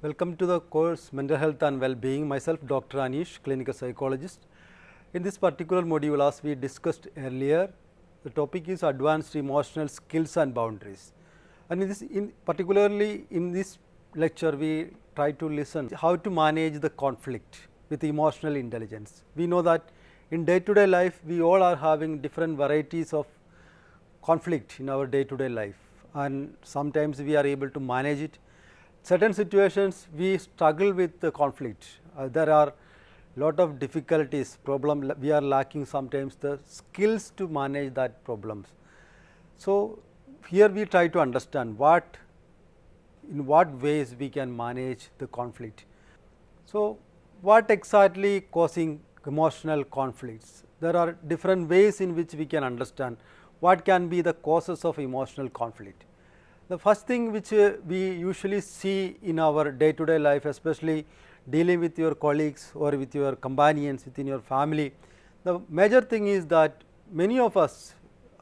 Welcome to the course Mental Health and Well-being. Myself Dr. Anish, clinical psychologist. In this particular module, as we discussed earlier, the topic is advanced emotional skills and boundaries. And particularly in this lecture, we try to listen how to manage the conflict with emotional intelligence. We know that in day-to-day life, we all are having different varieties of conflict in our day-to-day life, and sometimes we are able to manage it. Certain situations we struggle with the conflict. There are lot of difficulties, problem we are lacking sometimes the skills to manage that problems. So, here we try to understand in what ways we can manage the conflict. So, what exactly causing emotional conflicts? There are different ways in which we can understand what can be the causes of emotional conflict. The first thing which we usually see in our day-to-day life, especially dealing with your colleagues or with your companions within your family, the major thing is that many of us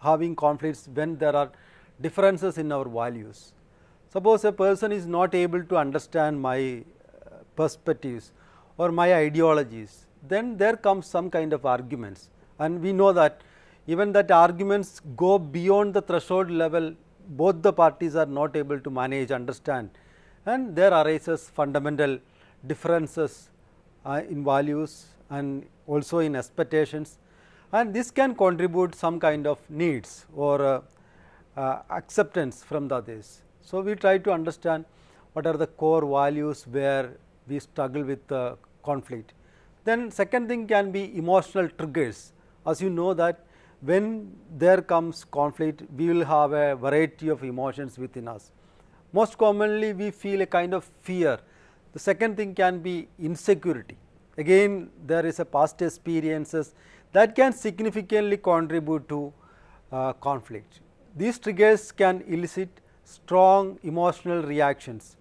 having conflicts when there are differences in our values. Suppose a person is not able to understand my perspectives or my ideologies, then there comes some kind of arguments, and we know that even that arguments go beyond the threshold level, both the parties are not able to manage, understand, and there arises fundamental differences in values and also in expectations, and this can contribute some kind of needs or acceptance from the others. So, we try to understand what are the core values where we struggle with the conflict. Then second thing can be emotional triggers. As you know that when there comes conflict, we will have a variety of emotions within us. Most commonly we feel a kind of fear. The second thing can be insecurity. Again there is a past experiences that can significantly contribute to conflict. These triggers can elicit strong emotional reactions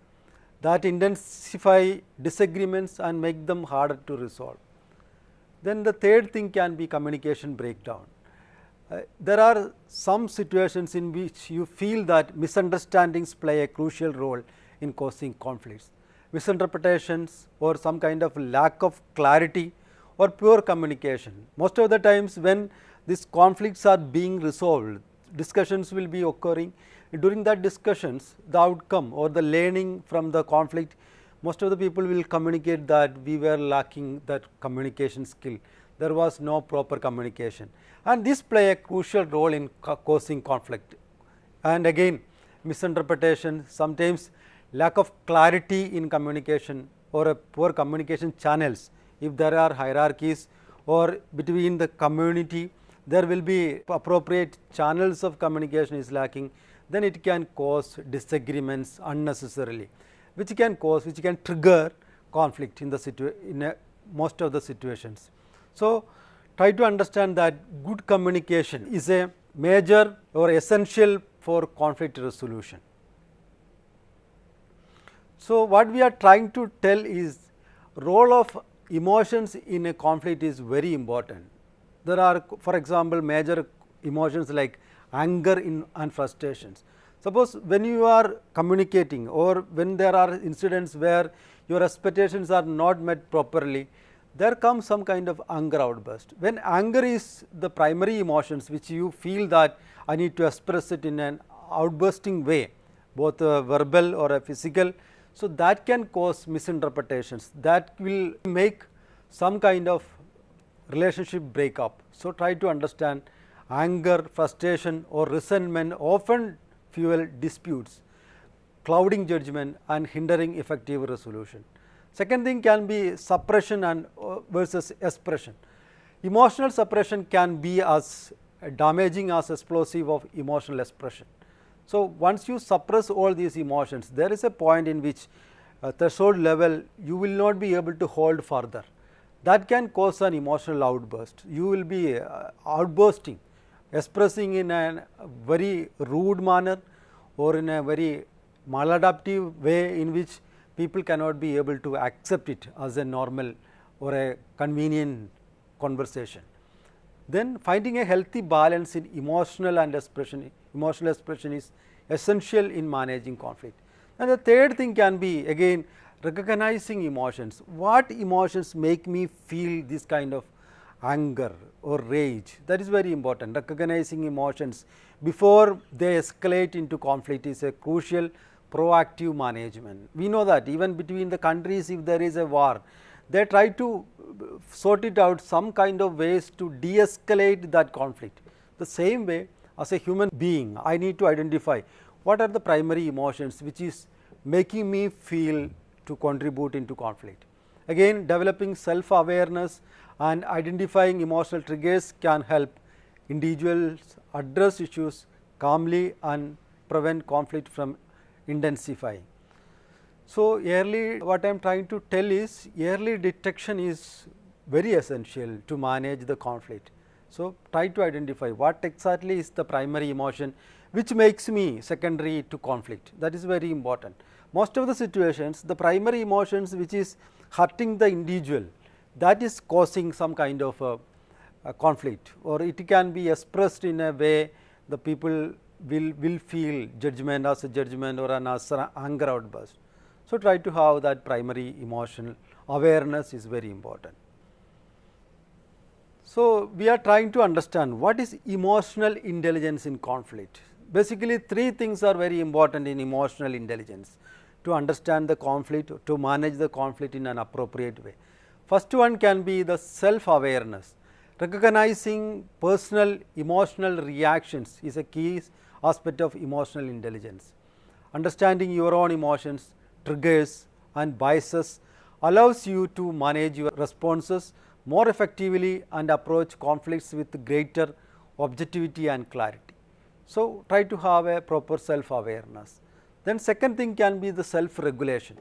that intensify disagreements and make them harder to resolve. Then the third thing can be communication breakdown. There are some situations in which you feel that misunderstandings play a crucial role in causing conflicts. Misinterpretations or some kind of lack of clarity or poor communication. Most of the times when these conflicts are being resolved, discussions will be occurring. During that discussions, the outcome or the learning from the conflict, most of the people will communicate that we were lacking that communication skill. There was no proper communication, and this play a crucial role in causing conflict. And again misinterpretation, sometimes lack of clarity in communication or a poor communication channels. If there are hierarchies or between the community, there will be appropriate channels of communication is lacking, then it can cause disagreements unnecessarily, which can trigger conflict in the most of the situations. So, try to understand that good communication is a major or essential for conflict resolution. So, what we are trying to tell is role of emotions in a conflict is very important. There are, for example, major emotions like anger and frustrations. Suppose when you are communicating or when there are incidents where your expectations are not met properly, there comes some kind of anger outburst. When anger is the primary emotions which you feel that I need to express it in an outbursting way, both verbal or a physical, so that can cause misinterpretations, that will make some kind of relationship break up. So, try to understand anger, frustration or resentment often fuel disputes, clouding judgment and hindering effective resolution. Second thing can be suppression and versus expression. Emotional suppression can be as damaging as explosive of emotional expression. So, once you suppress all these emotions, there is a point in which threshold level you will not be able to hold further. That can cause an emotional outburst. You will be outbursting, expressing in a very rude manner or in a very maladaptive way in which people cannot be able to accept it as a normal or a convenient conversation. Then finding a healthy balance in emotional expression is essential in managing conflict. And the third thing can be again recognizing emotions. What emotions make me feel this kind of anger or rage? That is very important. Recognizing emotions before they escalate into conflict is a crucial proactive management. We know that even between the countries, if there is a war, they try to sort it out some kind of ways to de-escalate that conflict. The same way, as a human being, I need to identify what are the primary emotions which is making me feel to contribute into conflict. Again, developing self-awareness and identifying emotional triggers can help individuals address issues calmly and prevent conflict from intensifying. So, what I am trying to tell is early detection is very essential to manage the conflict. So, try to identify what exactly is the primary emotion which makes me secondary to conflict, that is very important. Most of the situations, the primary emotions which is hurting the individual, that is causing some kind of a conflict, or it can be expressed in a way the people will feel judgment as a judgment or an as an anger outburst. So, try to have that primary emotional awareness is very important. So, we are trying to understand what is emotional intelligence in conflict. Basically, three things are very important in emotional intelligence to understand the conflict, to manage the conflict in an appropriate way. First one can be the self-awareness. Recognizing personal emotional reactions is a key aspect of emotional intelligence. Understanding your own emotions, triggers and biases allows you to manage your responses more effectively and approach conflicts with greater objectivity and clarity. So, try to have a proper self-awareness. Then second thing can be the self-regulation.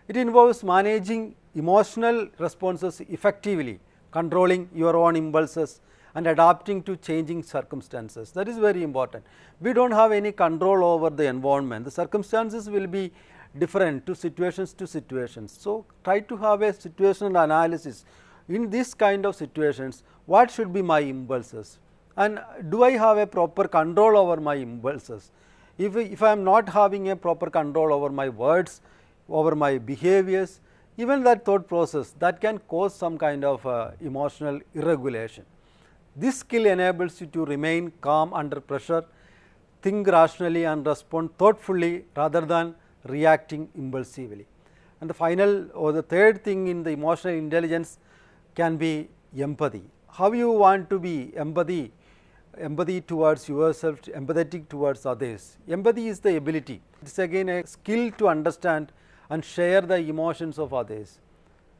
It involves managing emotional responses effectively, controlling your own impulses and adapting to changing circumstances. That is very important. We do not have any control over the environment. The circumstances will be different to situations. So, try to have a situational analysis. In this kind of situations, what should be my impulses, and do I have a proper control over my impulses? If I am not having a proper control over my words, over my behaviors, even that thought process, that can cause some kind of emotional irregulation. This skill enables you to remain calm under pressure, think rationally and respond thoughtfully rather than reacting impulsively. And the final or the third thing in the emotional intelligence can be empathy. How you want to be empathy towards yourself, empathetic towards others. Empathy is the ability, it is again a skill to understand and share the emotions of others.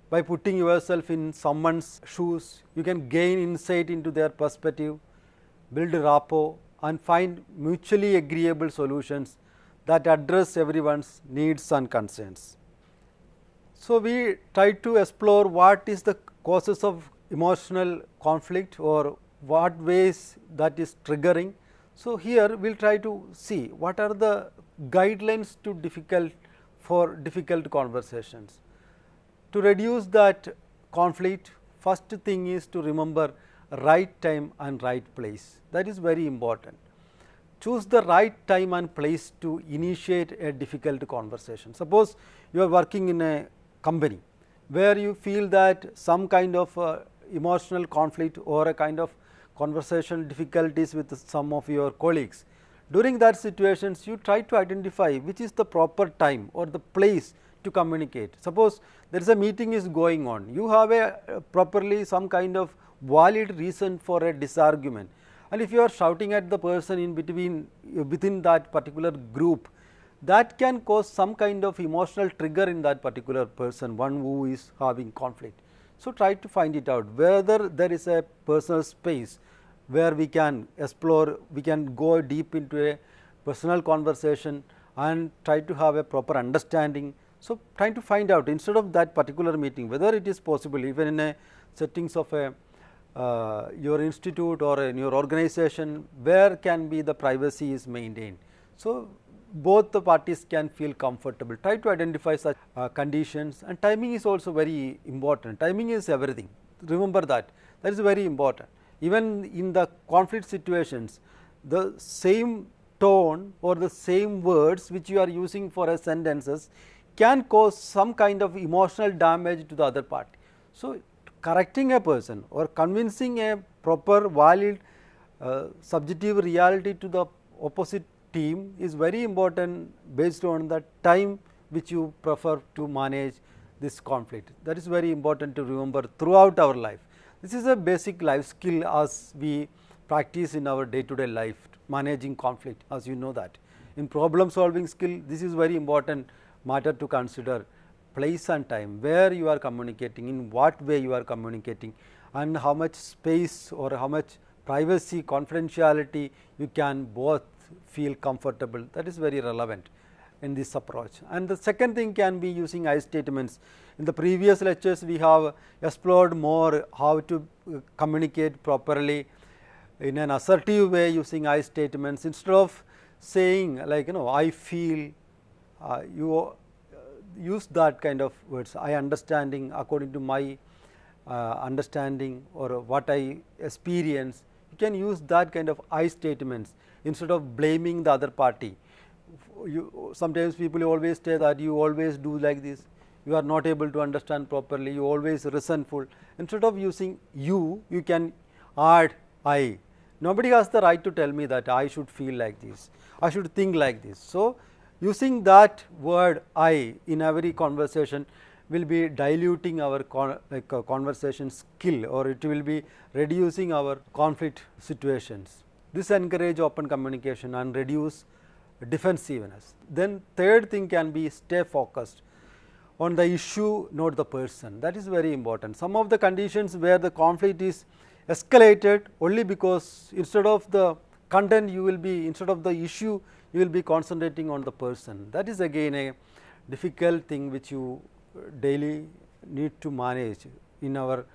By putting yourself in someone's shoes, you can gain insight into their perspective, build rapport and find mutually agreeable solutions that address everyone's needs and concerns. So, we try to explore what is the causes of emotional conflict or what ways that is triggering. So, here we will try to see what are the guidelines to difficult conversations. To reduce that conflict, first thing is to remember right time and right place, that is very important. Choose the right time and place to initiate a difficult conversation. Suppose you are working in a company where you feel that some kind of emotional conflict or a kind of conversation difficulties with some of your colleagues. During that situations, you try to identify which is the proper time or the place to communicate. Suppose there is a meeting is going on, you have a properly some kind of valid reason for a disargument, and if you are shouting at the person in between within that particular group, that can cause some kind of emotional trigger in that particular person, one who is having conflict. So, try to find it out whether there is a personal space where we can explore, we can go deep into a personal conversation and try to have a proper understanding. So, trying to find out instead of that particular meeting whether it is possible even in a settings of a your institute or in your organization where can be the privacy is maintained. So, both the parties can feel comfortable. Try to identify such conditions, and timing is also very important. Timing is everything, remember that is very important. Even in the conflict situations, the same tone or the same words which you are using for a sentences can cause some kind of emotional damage to the other party. So, correcting a person or convincing a proper valid subjective reality to the opposite team is very important based on the time which you prefer to manage this conflict. That is very important to remember throughout our life. This is a basic life skill as we practice in our day to day life, managing conflict, as you know that. In problem solving skill, this is very important matter to consider: place and time, where you are communicating, in what way you are communicating, and how much space or how much privacy, confidentiality you can both feel comfortable. That is very relevant in this approach. And the second thing can be using I statements. In the previous lectures, we have explored more how to communicate properly in an assertive way using I statements. Instead of saying like, I feel, you use that kind of words, I understanding, according to my understanding or what I experience. You can use that kind of I statements instead of blaming the other party. Sometimes people always say that you always do like this, you are not able to understand properly, you always resentful. Instead of using you can add I. Nobody has the right to tell me that I should feel like this, I should think like this. So, using that word I in every conversation will be diluting our conversation skill, or it will be reducing our conflict situations. This encourage open communication and reduce defensiveness. Then third thing can be stay focused on the issue, not the person. That is very important. Some of the conditions where the conflict is escalated only because instead of the content you will be, instead of the issue you will be concentrating on the person. That is again a difficult thing which you daily need to manage in our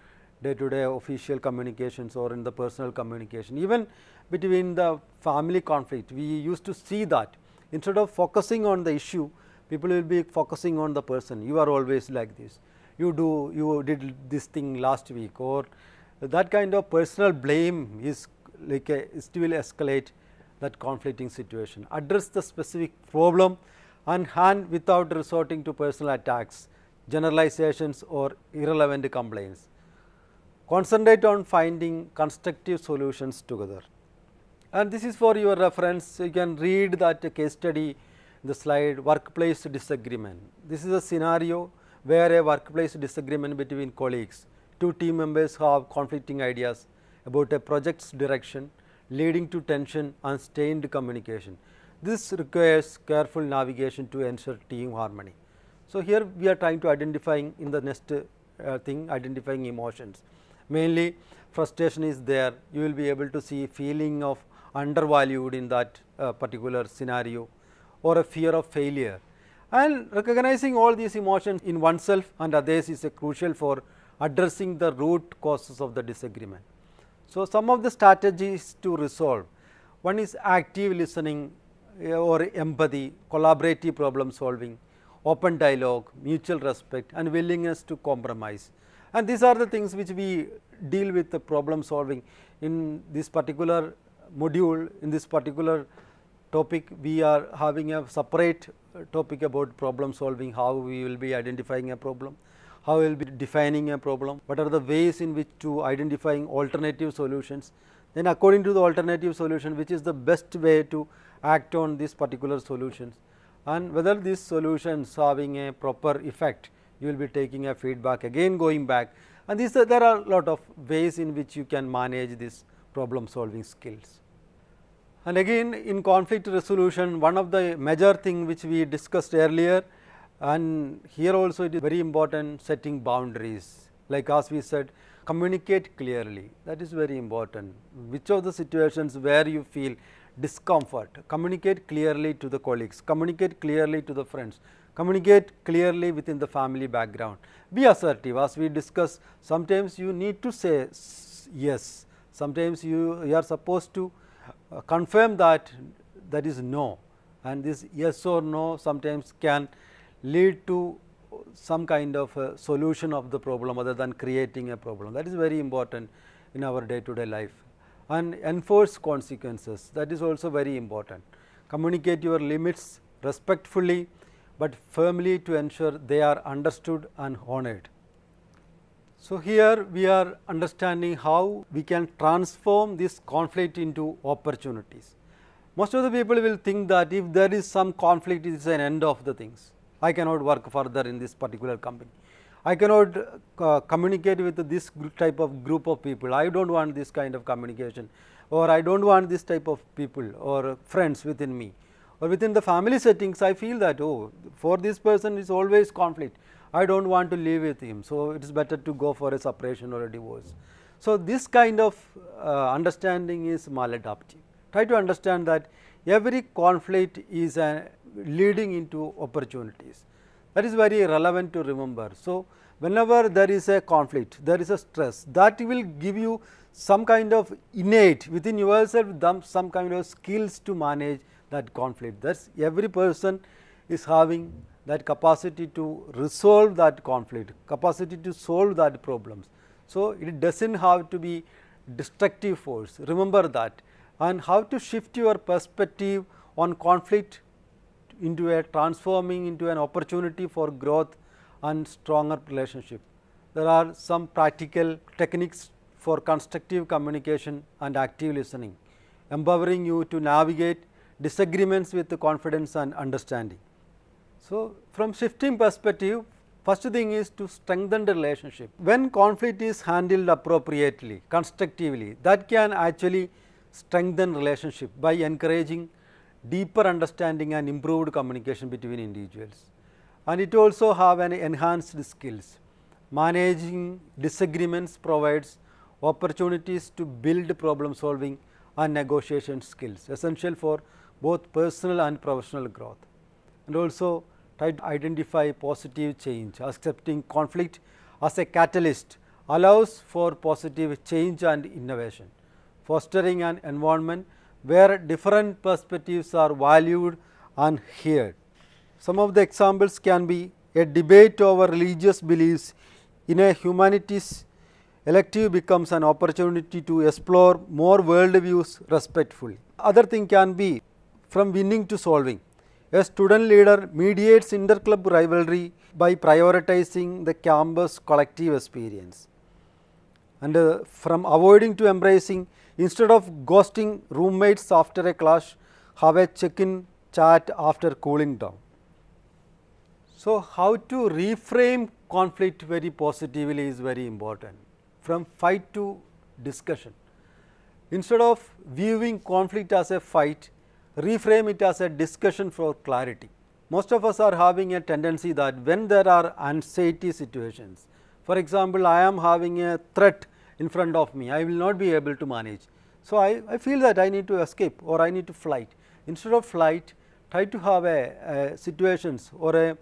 day to day official communications or in the personal communication. Even between the family conflict, we used to see that instead of focusing on the issue, people will be focusing on the person. You are always like this, you did this thing last week, or that kind of personal blame is like it will escalate that conflicting situation. Address the specific problem on hand without resorting to personal attacks, generalizations or irrelevant complaints. Concentrate on finding constructive solutions together. And this is for your reference. You can read that case study in the slide, workplace disagreement. This is a scenario where a workplace disagreement between colleagues, two team members have conflicting ideas about a project's direction, leading to tension and strained communication. This requires careful navigation to ensure team harmony. So, here we are trying to identifying in the next thing, identifying emotions. Mainly frustration is there, you will be able to see feeling of undervalued in that particular scenario, or a fear of failure, and recognizing all these emotions in oneself and others is crucial for addressing the root causes of the disagreement. So, some of the strategies to resolve: one is active listening or empathy, collaborative problem solving, open dialogue, mutual respect and willingness to compromise. And these are the things which we deal with the problem solving in this particular module. In this particular topic, we are having a separate topic about problem solving, how we will be identifying a problem, how we will be defining a problem, what are the ways in which to identifying alternative solutions. Then according to the alternative solution, which is the best way to act on these particular solutions, and whether these solutions having a proper effect, you will be taking a feedback, again going back, and there are a lot of ways in which you can manage this problem solving skills. And again in conflict resolution, one of the major thing which we discussed earlier, and here also it is very important, setting boundaries. Like as we said, communicate clearly, that is very important. Which of the situations where you feel discomfort, communicate clearly to the colleagues, communicate clearly to the friends, communicate clearly within the family background. Be assertive, as we discussed. Sometimes you need to say yes, sometimes you are supposed to confirm that is no, and this yes or no sometimes can lead to some kind of a solution of the problem other than creating a problem. That is very important in our day to day life. And enforce consequences, that is also very important. Communicate your limits respectfully, but firmly to ensure they are understood and honored. So, here we are understanding how we can transform this conflict into opportunities. Most of the people will think that if there is some conflict, it is an end of the things. I cannot work further in this particular company. I cannot communicate with this type of group of people. I do not want this kind of communication, or I do not want this type of people or friends within me, or within the family settings. I feel that, oh, for this person is always conflict. I do not want to live with him. So, it is better to go for a separation or a divorce. So, this kind of understanding is maladaptive. Try to understand that every conflict is leading into opportunities. That is very relevant to remember. So, whenever there is a conflict, there is a stress, that will give you some kind of innate within yourself, some kind of skills to manage that conflict. That is, every person is having that capacity to resolve that conflict, capacity to solve that problems. So, it does not have to be destructive force, remember that, and how to shift your perspective on conflict into a transforming into an opportunity for growth and stronger relationship. There are some practical techniques for constructive communication and active listening, empowering you to navigate disagreements with confidence and understanding. So, from shifting perspective, first thing is to strengthen the relationship. When conflict is handled appropriately, constructively, that can actually strengthen relationship by encouraging deeper understanding and improved communication between individuals. And it also have an enhanced skills. Managing disagreements provides opportunities to build problem solving and negotiation skills, essential for both personal and professional growth. And also try to identify positive change. Accepting conflict as a catalyst allows for positive change and innovation, fostering an environment where different perspectives are valued and heard. Some of the examples can be a debate over religious beliefs in a humanities elective becomes an opportunity to explore more worldviews respectfully. Other thing can be from winning to solving. A student leader mediates interclub rivalry by prioritizing the campus collective experience. And from avoiding to embracing, instead of ghosting roommates after a clash, have a check-in chat after cooling down. So, how to reframe conflict very positively is very important. From fight to discussion. Instead of viewing conflict as a fight, reframe it as a discussion for clarity. Most of us are having a tendency that when there are anxiety situations, for example, I am having a threat in front of me, I will not be able to manage. So, I feel that I need to escape or I need to flight. Instead of flight, try to have a situations or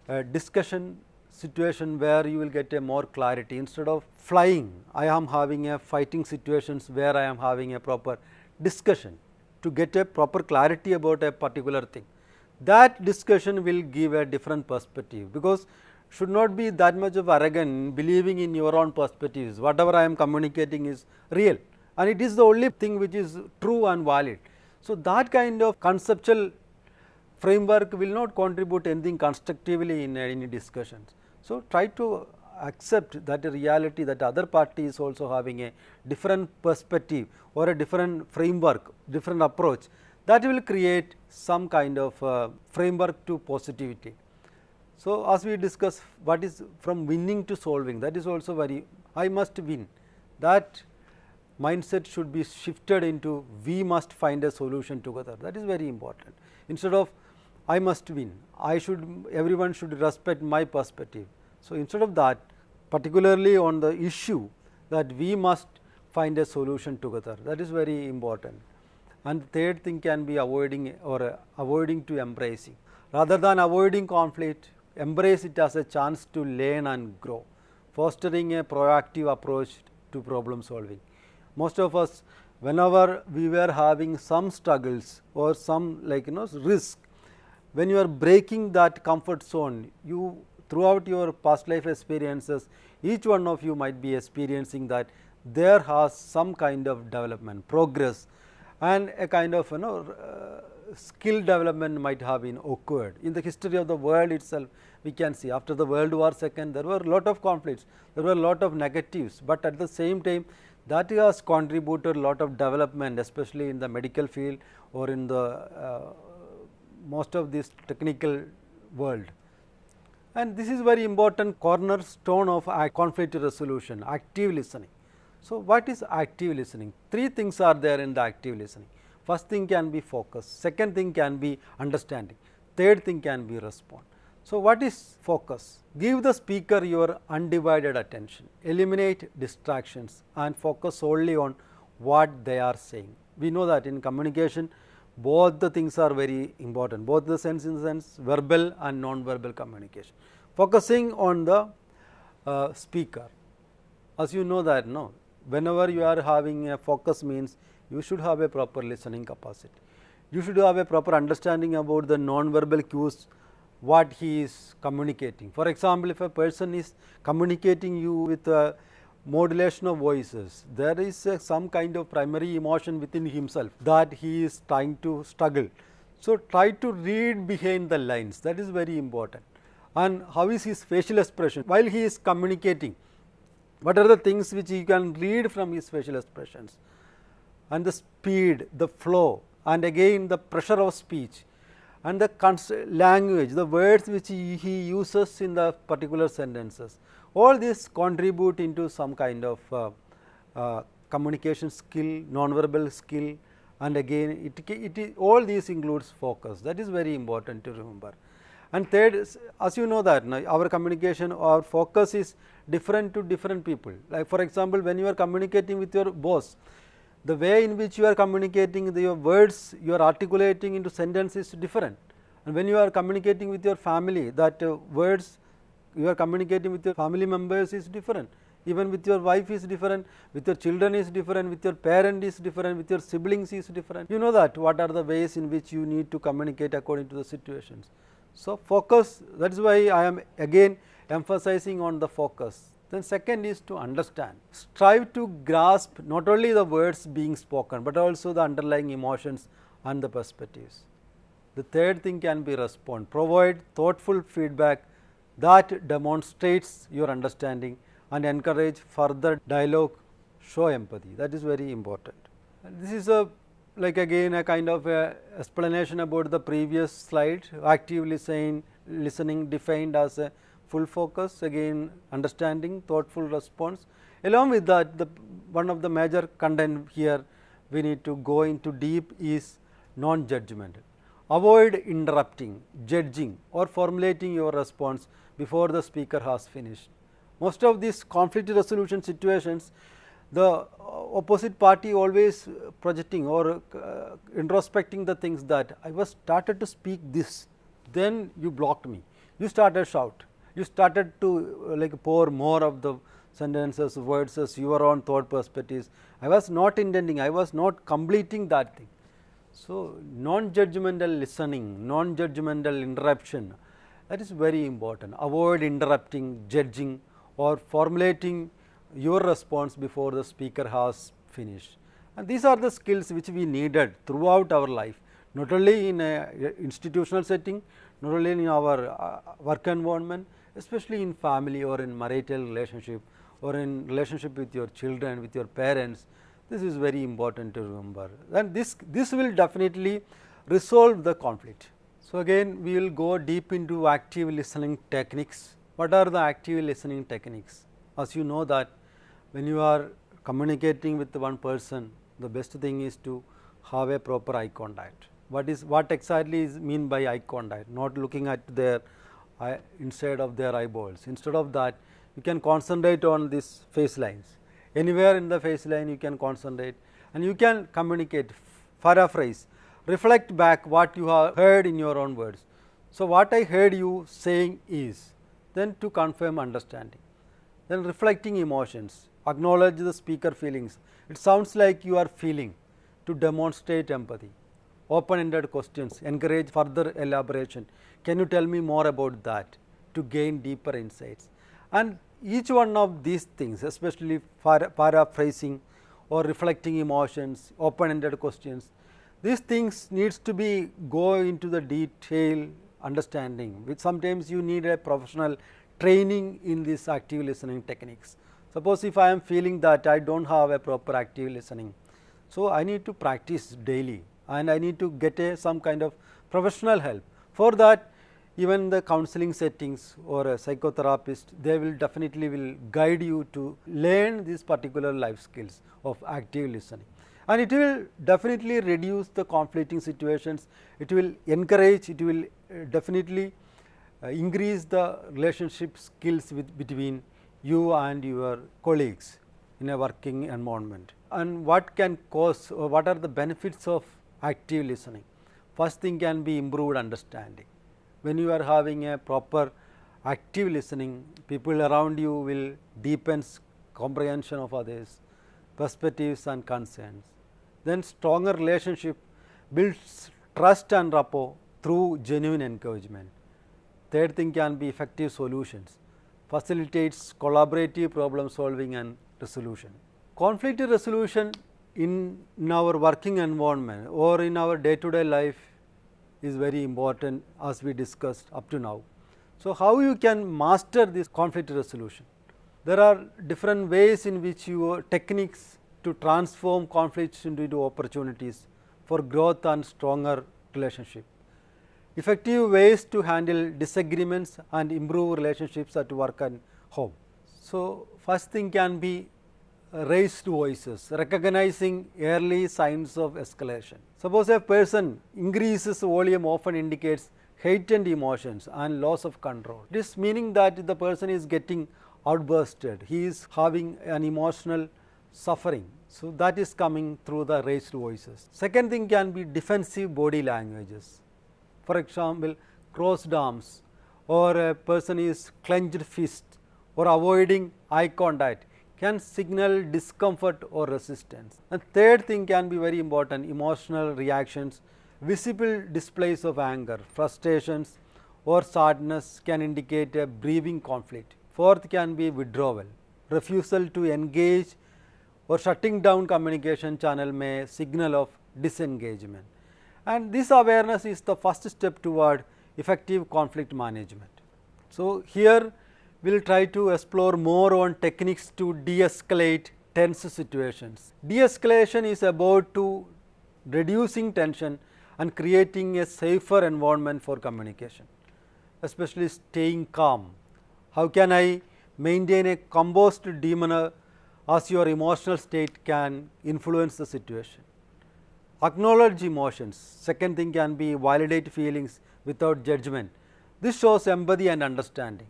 a discussion situation where you will get a more clarity. Instead of flying, I am having a fighting situations where I am having a proper discussion to get a proper clarity about a particular thing. That discussion will give a different perspective, because should not be that much of arrogant believing in your own perspectives. Whatever I am communicating is real and it is the only thing which is true and valid. So, that kind of conceptual framework will not contribute anything constructively in any discussions. So, try to accept that reality that other party is also having a different perspective or a different framework, different approach, that will create some kind of framework to positivity. So, as we discuss what is from winning to solving, that is also very, I must win, that mindset should be shifted into we must find a solution together, that is very important. Instead of I must win, everyone should respect my perspective. So, instead of that, particularly on the issue that we must find a solution together, that is very important. And third thing can be avoiding or avoiding to embracing. Rather than avoiding conflict, embrace it as a chance to learn and grow, fostering a proactive approach to problem solving. Most of us, whenever we were having some struggles or some risk, when you are breaking that comfort zone, you throughout your past life experiences, each one of you might be experiencing that there has some kind of development, progress and a kind of skill development might have been occurred. In the history of the world itself, we can see after the World War II, there were a lot of conflicts, there were a lot of negatives, but at the same time that has contributed a lot of development, especially in the medical field or in the most of this technical world. And this is very important cornerstone of conflict resolution, active listening. So, what is active listening? Three things are there in the active listening. First thing can be focus, second thing can be understanding, third thing can be respond. So, what is focus? Give the speaker your undivided attention, eliminate distractions and focus solely on what they are saying. We know that in communication both the things are very important, both the sense in the sense verbal and non-verbal communication. Focusing on the speaker, as you know that whenever you are having a focus means you should have a proper listening capacity. You should have a proper understanding about the non-verbal cues, what he is communicating. For example, if a person is communicating you with a modulation of voices, there is some kind of primary emotion within himself that he is trying to struggle. So, try to read behind the lines, that is very important. And how is his facial expression while he is communicating? What are the things which you can read from his facial expressions? And the speed, the flow, and again the pressure of speech and the language, the words which he uses in the particular sentences, all these contribute into some kind of communication skill, non-verbal skill, and again all these includes focus. That is very important to remember. And third, as you know that our communication or focus is different to different people. Like for example, when you are communicating with your boss, the way in which you are communicating, your words you are articulating into sentence is different. And when you are communicating with your family, that words you are communicating with your family members is different. Even with your wife is different, with your children is different, with your parent is different, with your siblings is different. You know that what are the ways in which you need to communicate according to the situations. So, focus, that is why I am again emphasizing on the focus. Then second is to understand, strive to grasp not only the words being spoken, but also the underlying emotions and the perspectives. The third thing can be respond, provide thoughtful feedback that demonstrates your understanding and encourage further dialogue, show empathy, that is very important. And this is a like again a kind of a explanation about the previous slide, active listening defined as a full focus, again understanding, thoughtful response. Along with that, one of the major content here we need to go into deep is non-judgmental. Avoid interrupting, judging or formulating your response before the speaker has finished. Most of these conflict resolution situations, the opposite party always projecting or introspecting the things that I was started to speak this, then you blocked me, you started shout, you started to like pour more of the sentences, words as your own thought perspectives. I was not intending, I was not completing that thing. So, non-judgmental listening, non-judgmental interruption, that is very important. Avoid interrupting, judging or formulating your response before the speaker has finished. And these are the skills which we needed throughout our life, not only in a institutional setting, not only in our work environment, especially in family or in marital relationship or in relationship with your children, with your parents. This is very important to remember, and this will definitely resolve the conflict. So, again we will go deep into active listening techniques. What are the active listening techniques? As you know that when you are communicating with one person, the best thing is to have a proper eye contact. What exactly is mean by eye contact? Not looking at their inside of their eyeballs. Instead of that, you can concentrate on these face lines. Anywhere in the face line you can concentrate and you can communicate, paraphrase, reflect back what you have heard in your own words. So, what I heard you saying is, then to confirm understanding, then reflecting emotions, acknowledge the speaker feelings. It sounds like you are feeling, to demonstrate empathy, open ended questions, encourage further elaboration. Can you tell me more about that, to gain deeper insights? And each one of these things, especially paraphrasing or reflecting emotions, open ended questions, These things needs to be go into the detail understanding, which sometimes you need a professional training in this active listening techniques. Suppose if I am feeling that I do not have a proper active listening, so I need to practice daily and I need to get some kind of professional help. For that, even the counseling settings or a psychotherapist, they will definitely will guide you to learn these particular life skills of active listening, and it will definitely reduce the conflicting situations. It will encourage, it will definitely increase the relationship skills between you and your colleagues in a working environment. And what can cause or what are the benefits of active listening? First thing can be improved understanding. When you are having a proper active listening, people around you will deepen comprehension of others, perspectives and concerns. Then stronger relationship builds trust and rapport through genuine encouragement. Third thing can be effective solutions, facilitates collaborative problem solving and resolution. Conflict resolution in our working environment or in our day to day life is very important, as we discussed up to now. So, how you can master this conflict resolution? There are different ways in which your techniques to transform conflicts into opportunities for growth and stronger relationship. Effective ways to handle disagreements and improve relationships at work and home. So, first thing can be raised voices, recognizing early signs of escalation. Suppose a person increases volume often indicates heightened emotions and loss of control. This meaning that the person is getting outbursted, he is having an emotional suffering. So, that is coming through the raised voices. Second thing can be defensive body languages. For example, crossed arms, or a person is clenched fist or avoiding eye contact can signal discomfort or resistance. And third thing can be very important, emotional reactions, visible displays of anger, frustrations or sadness can indicate a brewing conflict. Fourth can be withdrawal, refusal to engage or shutting down communication channel may signal of disengagement. And this awareness is the first step toward effective conflict management. So, here we will try to explore more on techniques to de-escalate tense situations. De-escalation is about to reducing tension and creating a safer environment for communication, especially staying calm. How can I maintain a composed demeanor as your emotional state can influence the situation? Acknowledge emotions. Second thing can be validate feelings without judgment. This shows empathy and understanding.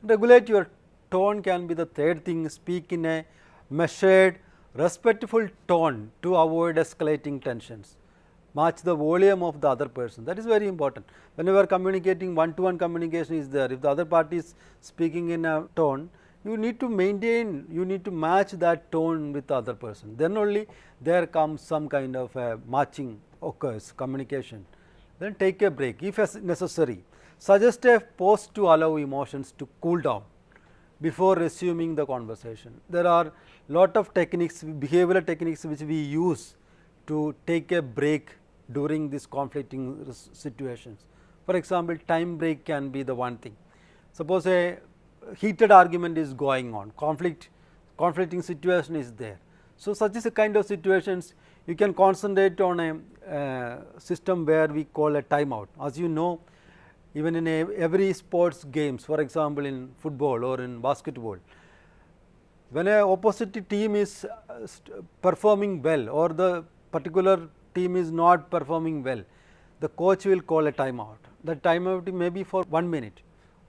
Regulate your tone can be the third thing. Speak in a measured, respectful tone to avoid escalating tensions. Match the volume of the other person, that is very important. Whenever communicating, one to one communication is there, if the other party is speaking in a tone, you need to maintain, you need to match that tone with the other person, then only there comes some kind of matching occurs, communication. Then take a break if necessary. Suggest a pause to allow emotions to cool down before resuming the conversation. There are lot of techniques, behavioral techniques which we use to take a break during these conflicting situations. For example, time break can be the one thing. Suppose a heated argument is going on, conflicting situation is there. So, such is a kind of situations you can concentrate on a system where we call a timeout. As you know, even in every sports games, for example, in football or in basketball, when a opposite team is performing well or the particular team is not performing well, the coach will call a timeout. The timeout may be for 1 minute.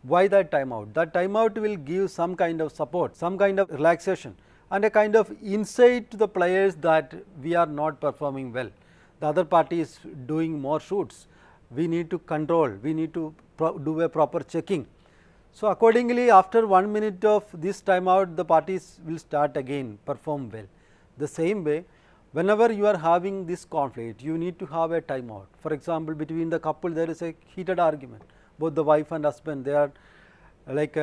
Why that timeout? That timeout will give some kind of support, some kind of relaxation and a kind of insight to the players that we are not performing well. The other party is doing more shoots. We need to control, we need to do a proper checking. So, accordingly after 1 minute of this timeout, the parties will start again perform well. The same way, whenever you are having this conflict, you need to have a timeout. For example, between the couple there is a heated argument, both the wife and husband they are like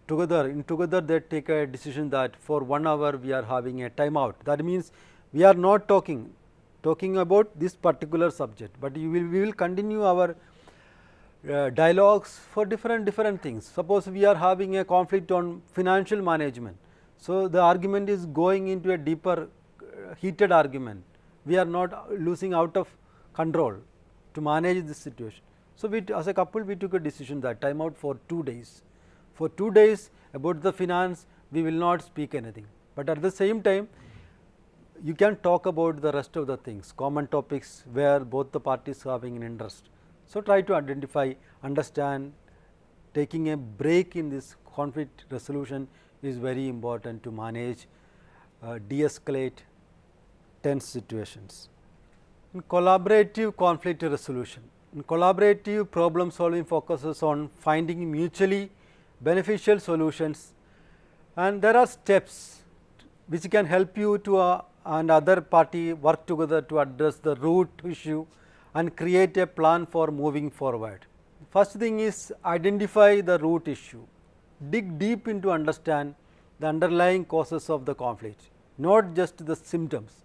together they take a decision that for 1 hour we are having a timeout. That means we are not talking, talking about this particular subject, but we will continue our dialogues for different things. Suppose we are having a conflict on financial management. So, the argument is going into a deeper heated argument. We are not losing out of control to manage this situation. So, we as a couple we took a decision that time out for 2 days. For 2 days about the finance we will not speak anything, but at the same time you can talk about the rest of the things, common topics where both the parties are having an interest. So, try to identify, understand, taking a break in this conflict resolution is very important to manage, de-escalate tense situations. In collaborative conflict resolution, in collaborative problem solving focuses on finding mutually beneficial solutions, and there are steps which can help you to and other party work together to address the root issue and create a plan for moving forward. First thing is identify the root issue, dig deep into understand the underlying causes of the conflict, not just the symptoms.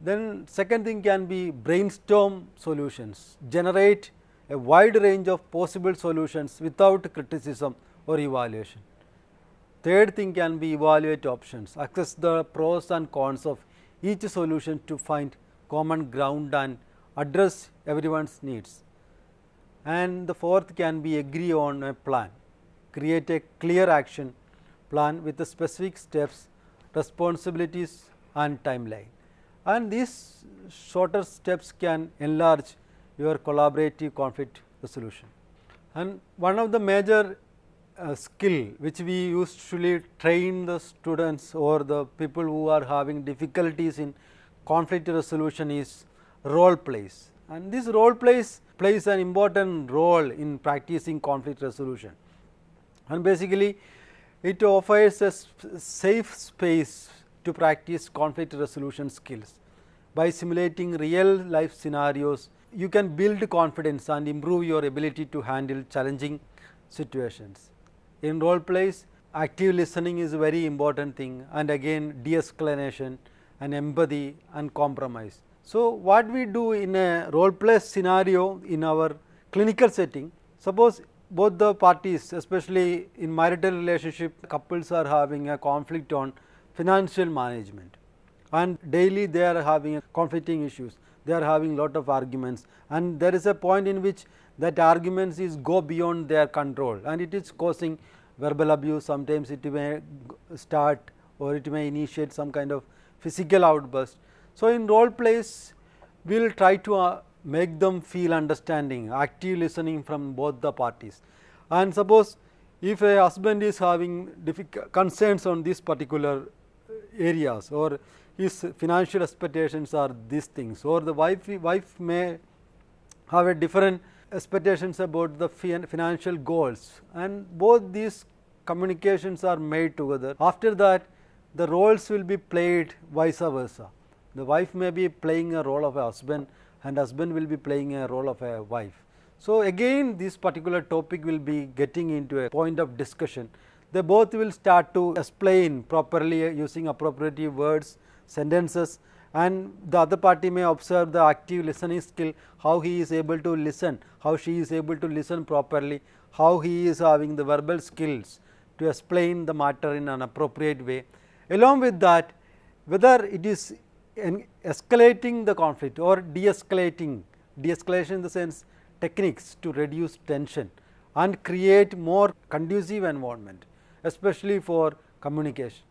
Then second thing can be brainstorm solutions, generate a wide range of possible solutions without criticism or evaluation. Third thing can be evaluate options, assess the pros and cons of each solution to find common ground and address everyone's needs. And the fourth can be agree on a plan, create a clear action plan with the specific steps, responsibilities and timeline. And these shorter steps can enlarge your collaborative conflict resolution. And one of the major skill which we usually train the students or the people who are having difficulties in conflict resolution is role plays, and this role plays an important role in practicing conflict resolution, and basically it offers a safe space to practice conflict resolution skills. By simulating real life scenarios, you can build confidence and improve your ability to handle challenging situations. In role plays, active listening is a very important thing, and again de-escalation and empathy and compromise. So, what we do in a role play scenario in our clinical setting, suppose both the parties, especially in marital relationship, couples are having a conflict on financial management, and daily they are having conflicting issues, they are having lot of arguments, and there is a point in which that arguments is go beyond their control and it is causing verbal abuse. Sometimes it may start or it may initiate some kind of physical outburst. So, in role plays we will try to make them feel understanding, active listening from both the parties. And suppose if a husband is having concerns on these particular areas, or his financial expectations are these things, or the wife may have a different expectations about the financial goals, and both these communications are made together. After that, the roles will be played vice versa. The wife may be playing a role of a husband and husband will be playing a role of a wife. So, again this particular topic will be getting into a point of discussion. They both will start to explain properly using appropriate words, sentences, and the other party may observe the active listening skill, how he is able to listen, how she is able to listen properly, how he is having the verbal skills to explain the matter in an appropriate way. Along with that, whether it is escalating the conflict or de-escalating, de-escalation in the sense techniques to reduce tension and create more conducive environment, especially for communication,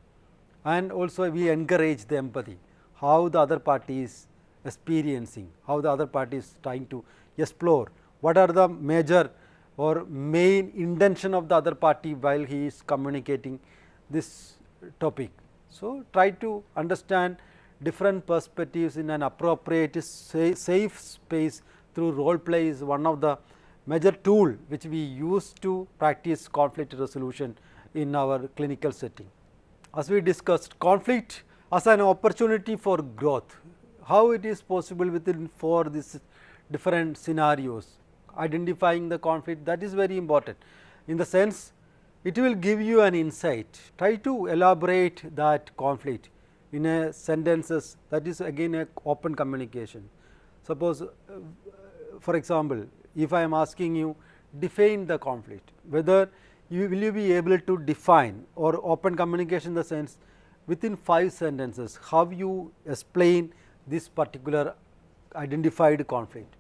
and also we encourage the empathy, how the other party is experiencing, how the other party is trying to explore, what are the major or main intention of the other party while he is communicating this topic. So, try to understand different perspectives in an appropriate safe space through role play is one of the major tool which we use to practice conflict resolution in our clinical setting. As we discussed, conflict as an opportunity for growth, how it is possible within for these different scenarios, identifying the conflict, that is very important. In the sense, it will give you an insight, try to elaborate that conflict in a sentences, that is again a open communication. Suppose for example, if I am asking you define the conflict, whether will you be able to define or open communication in the sense within 5 sentences how you explain this particular identified conflict.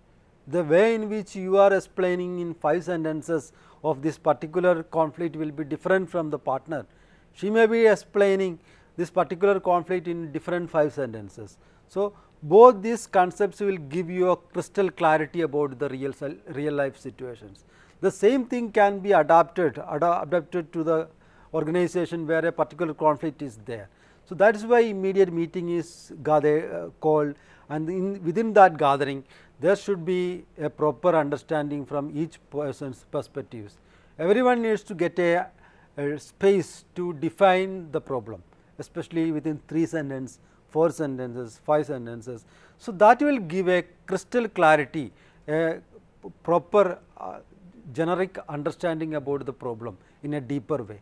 The way in which you are explaining in 5 sentences of this particular conflict will be different from the partner. She may be explaining this particular conflict in different 5 sentences. So, both these concepts will give you a crystal clarity about the real life situations. The same thing can be adapted to the organization where a particular conflict is there. So, that is why immediate meeting is called, and within that gathering there should be a proper understanding from each person's perspectives. Everyone needs to get a space to define the problem, especially within 3 sentences, 4 sentences, 5 sentences. So, that will give a crystal clarity, a proper generic understanding about the problem in a deeper way,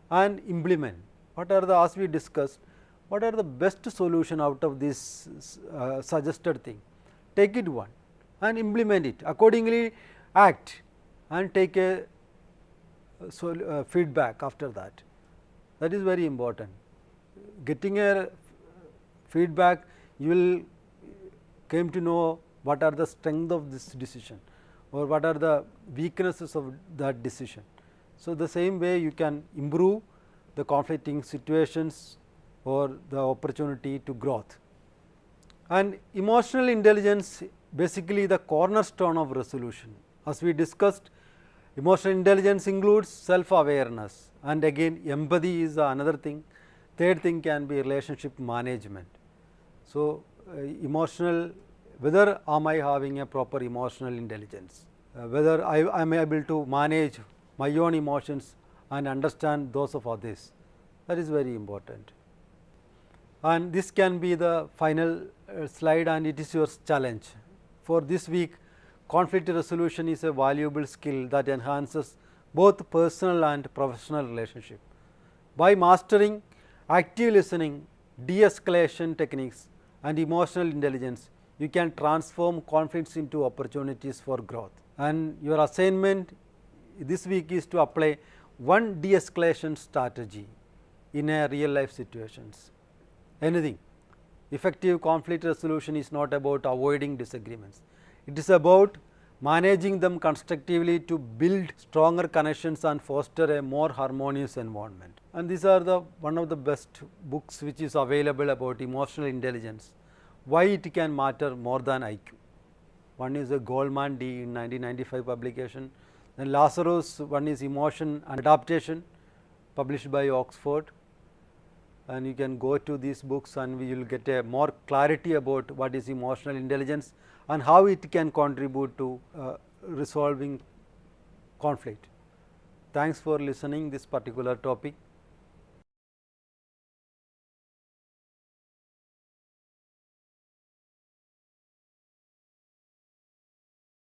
and implement. What are the, as we discussed, what are the best solution out of this suggested thing? Take it one and implement it accordingly, act and take a feedback after that. That is very important. Getting a feedback, you will came to know what are the strength of this decision or what are the weaknesses of that decision. So, the same way you can improve the conflicting situations or the opportunity to growth. And emotional intelligence, basically the cornerstone of resolution. As we discussed, emotional intelligence includes self awareness, and again empathy is another thing. Third thing can be relationship management. So, emotional, whether am I having a proper emotional intelligence, whether I am able to manage my own emotions and understand those of others, that is very important. And this can be the final slide, and it is your challenge. For this week, conflict resolution is a valuable skill that enhances both personal and professional relationship. By mastering active listening, de-escalation techniques and emotional intelligence, you can transform conflicts into opportunities for growth. And your assignment this week is to apply one de-escalation strategy in a real life situations. Anything. Effective conflict resolution is not about avoiding disagreements. It is about managing them constructively to build stronger connections and foster a more harmonious environment. And these are the one of the best books which is available about emotional intelligence, why it can matter more than IQ. One is a Goldman D in 1995 publication, then Lazarus, one is Emotion and Adaptation published by Oxford, and you can go to these books and we will get a more clarity about what is emotional intelligence and how it can contribute to resolving conflict. Thanks for listening this particular topic.